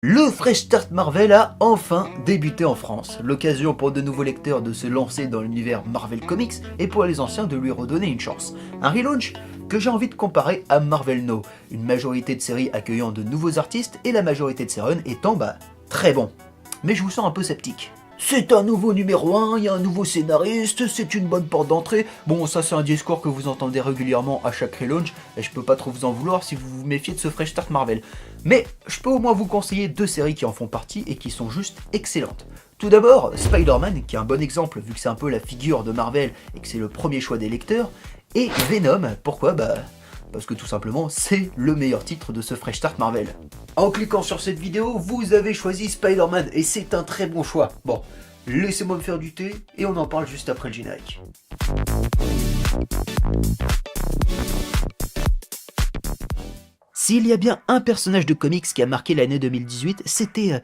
Le Fresh Start Marvel a enfin débuté en France, l'occasion pour de nouveaux lecteurs de se lancer dans l'univers Marvel Comics et pour les anciens de lui redonner une chance. Un relaunch que j'ai envie de comparer à Marvel Now, une majorité de séries accueillant de nouveaux artistes et la majorité de ses runs étant très bon. Mais je vous sens un peu sceptique. C'est un nouveau numéro 1, il y a un nouveau scénariste, c'est une bonne porte d'entrée. Bon, ça c'est un discours que vous entendez régulièrement à chaque relaunch, et je peux pas trop vous en vouloir si vous vous méfiez de ce Fresh Start Marvel. Mais je peux au moins vous conseiller deux séries qui en font partie et qui sont juste excellentes. Tout d'abord, Spider-Man, qui est un bon exemple vu que c'est un peu la figure de Marvel et que c'est le premier choix des lecteurs, et Venom, pourquoi parce que tout simplement, c'est le meilleur titre de ce Fresh Start Marvel. En cliquant sur cette vidéo, vous avez choisi Spider-Man et c'est un très bon choix. Bon, laissez-moi me faire du thé et on en parle juste après le générique. S'il y a bien un personnage de comics qui a marqué l'année 2018, c'était...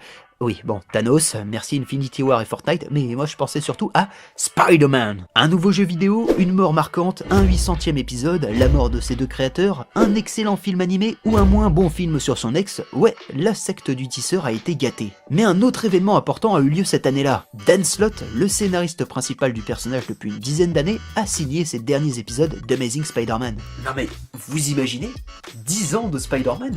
Thanos, merci Infinity War et Fortnite, mais moi je pensais surtout à Spider-Man. Un nouveau jeu vidéo, une mort marquante, un 800e épisode, la mort de ses deux créateurs, un excellent film animé ou un moins bon film sur son ex, ouais, la secte du tisseur a été gâtée. Mais un autre événement important a eu lieu cette année-là. Dan Slott, le scénariste principal du personnage depuis une dizaine d'années, a signé ses derniers épisodes d'Amazing Spider-Man. Non mais, vous imaginez 10 ans de Spider-Man,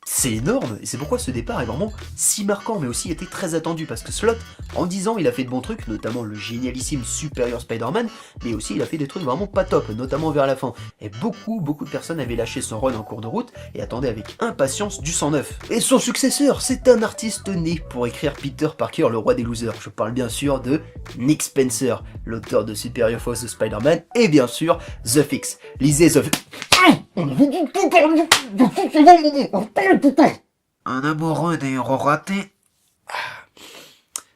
c'est énorme, et c'est pourquoi ce départ est vraiment si marquant, mais aussi été très attendu, parce que Slott, en 10 ans, il a fait de bons trucs, notamment le génialissime Superior Spider-Man, mais aussi il a fait des trucs vraiment pas top, notamment vers la fin. Et beaucoup de personnes avaient lâché son run en cours de route, et attendaient avec impatience du 109. Et son successeur, c'est un artiste né pour écrire Peter Parker, le roi des losers. Je parle bien sûr de Nick Spencer, l'auteur de Superior Foes de Spider-Man, et bien sûr, The Fix. Lisez The Fix. Un amoureux des héros ratés.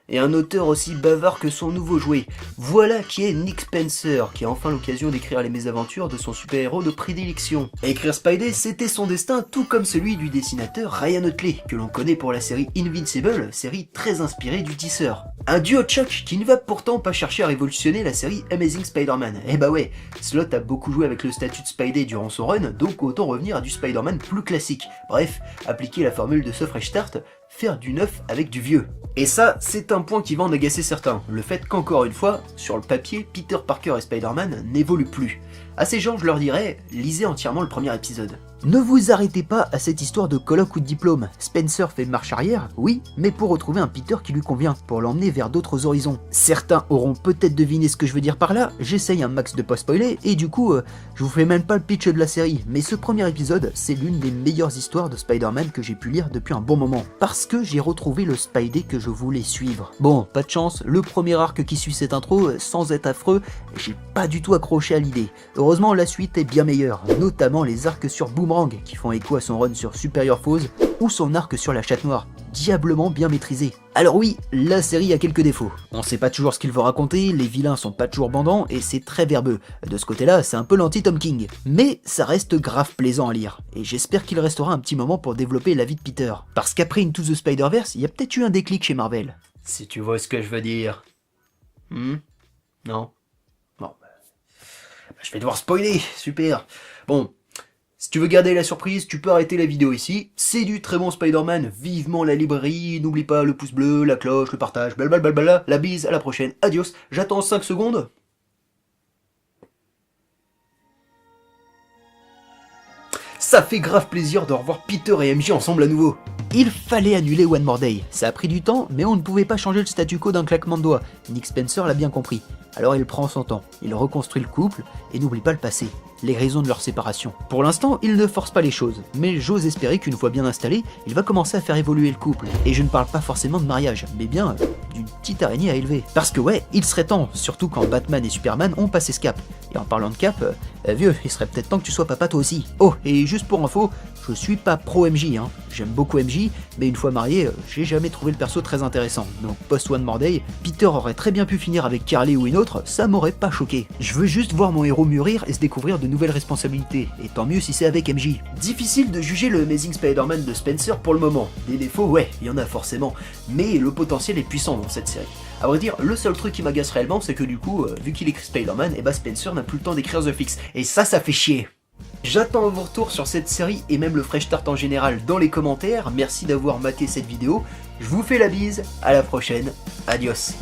Et un auteur aussi bavard que son nouveau jouet. Voilà qui est Nick Spencer, qui a enfin l'occasion d'écrire les mésaventures de son super-héros de prédilection. Écrire Spidey, c'était son destin, tout comme celui du dessinateur Ryan Otley, que l'on connaît pour la série Invincible, série très inspirée du tisseur. Un duo choc qui ne va pourtant pas chercher à révolutionner la série Amazing Spider-Man. Eh bah ouais, Slott a beaucoup joué avec le statut de Spidey durant son run, donc autant revenir à du Spider-Man plus classique. Bref, appliquer la formule de ce Fresh Start, faire du neuf avec du vieux. Et ça, c'est un point qui va en agacer certains, le fait qu'encore une fois, sur le papier, Peter Parker et Spider-Man n'évoluent plus. À ces gens, je leur dirais, lisez entièrement le premier épisode. Ne vous arrêtez pas à cette histoire de colloque ou de diplôme. Spencer fait marche arrière, oui, mais pour retrouver un Peter qui lui convient, pour l'emmener vers d'autres horizons. Certains auront peut-être deviné ce que je veux dire par là, j'essaye un max de pas spoiler, et du coup, je vous fais même pas le pitch de la série, mais ce premier épisode, c'est l'une des meilleures histoires de Spider-Man que j'ai pu lire depuis un bon moment, parce que j'ai retrouvé le Spidey que je voulais suivre. Bon, pas de chance, le premier arc qui suit cette intro, sans être affreux, j'ai pas du tout accroché à l'idée. Heureusement, la suite est bien meilleure, notamment les arcs sur Boomerang, qui font écho à son run sur Superior Foes, ou son arc sur la Chatte Noire, diablement bien maîtrisé. Alors oui, la série a quelques défauts. On sait pas toujours ce qu'il veut raconter, les vilains sont pas toujours bandants, et c'est très verbeux. De ce côté-là, c'est un peu l'anti-Tom King. Mais ça reste grave plaisant à lire, et j'espère qu'il restera un petit moment pour développer la vie de Peter. Parce qu'après Into the Spider-Verse, il y a peut-être eu un déclic chez Marvel. Si tu vois ce que je veux dire. Non. Bon. Je vais devoir spoiler, super. Bon. Si tu veux garder la surprise, tu peux arrêter la vidéo ici. C'est du très bon Spider-Man, vivement la librairie, n'oublie pas le pouce bleu, la cloche, le partage, blablabla, la bise, à la prochaine, adios, j'attends 5 secondes. Ça fait grave plaisir de revoir Peter et MJ ensemble à nouveau. Il fallait annuler One More Day, ça a pris du temps, mais on ne pouvait pas changer le statu quo d'un claquement de doigts. Nick Spencer l'a bien compris. Alors il prend son temps, il reconstruit le couple, et n'oublie pas le passé, les raisons de leur séparation. Pour l'instant, il ne force pas les choses, mais j'ose espérer qu'une fois bien installé, il va commencer à faire évoluer le couple. Et je ne parle pas forcément de mariage, mais bien d'une petite araignée à élever. Parce que ouais, il serait temps, surtout quand Batman et Superman ont passé ce cap. Et en parlant de cap, vieux, il serait peut-être temps que tu sois papa toi aussi. Oh, et juste pour info, je suis pas pro MJ, hein. J'aime beaucoup MJ, mais une fois marié, j'ai jamais trouvé le perso très intéressant. Donc post One More Day, Peter aurait très bien pu finir avec Carly ou une autre, ça m'aurait pas choqué. Je veux juste voir mon héros mûrir et se découvrir de nouvelles responsabilités, et tant mieux si c'est avec MJ. Difficile de juger le Amazing Spider-Man de Spencer pour le moment. Des défauts, ouais, il y en a forcément, mais le potentiel est puissant dans cette série. À vrai dire, le seul truc qui m'agace réellement, c'est que du coup, vu qu'il écrit Spider-Man, et Spencer n'a plus le temps d'écrire The Fix, et ça fait chier. J'attends vos retours sur cette série et même le Fresh Start en général dans les commentaires. Merci d'avoir maté cette vidéo. Je vous fais la bise, à la prochaine. Adios.